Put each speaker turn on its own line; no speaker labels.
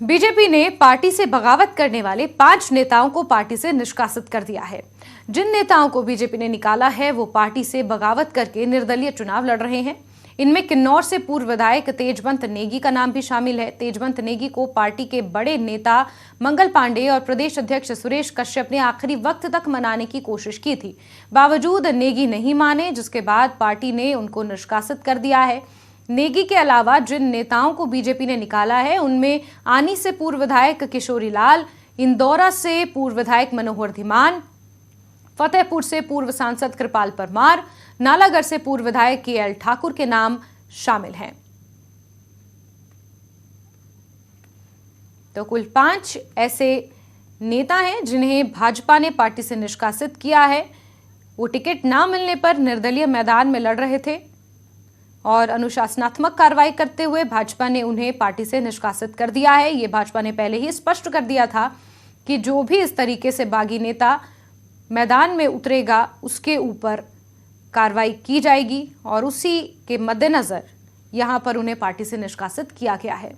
BJP ने party से बगावत करने वाले 5 नेताओं को पार्टी से निष्कासित कर दिया है। जिन नेताओं को बीजेपी ने निकाला है वो पार्टी से बगावत करके निर्दलीय चुनाव लड़ रहे हैं। इनमें किन्नौर से पूर्व विधायक तेजवंत नेगी का नाम भी शामिल है। तेजवंत नेगी को पार्टी के बड़े नेता मंगल पांडे और प्रदेश अध्यक्ष सुरेश कश्यप ने आखिरी वक्त तक मनाने की कोशिश की थी। बावजूद नेगी नहीं माने, जिसके बाद पार्टी ने उनको निष्कासित कर दिया है। नेगी के अलावा जिन नेताओं को बीजेपी ने निकाला है उनमें आनी से पूर्व विधायक किशोरी लाल, इंदौरा से पूर्व विधायक मनोहर धीमान, फतेहपुर से पूर्व सांसद कृपाल परमार, नालागढ़ से पूर्व विधायक के.एल. ठाकुर के नाम शामिल हैं। तो कुल 5 ऐसे नेता हैं जिन्हें भाजपा ने पार्टी से निष्कासित किया है। वो टिकट ना मिलने पर निर्दलीय मैदान में लड़ रहे थे और अनुशासनात्मक कार्रवाई करते हुए भाजपा ने उन्हें पार्टी से निष्कासित कर दिया है। ये भाजपा ने पहले ही स्पष्ट कर दिया था कि जो भी इस तरीके से बागी नेता मैदान में उतरेगा उसके ऊपर कार्रवाई की जाएगी और उसी के मद्देनजर यहां पर उन्हें पार्टी से निष्कासित किया गया है।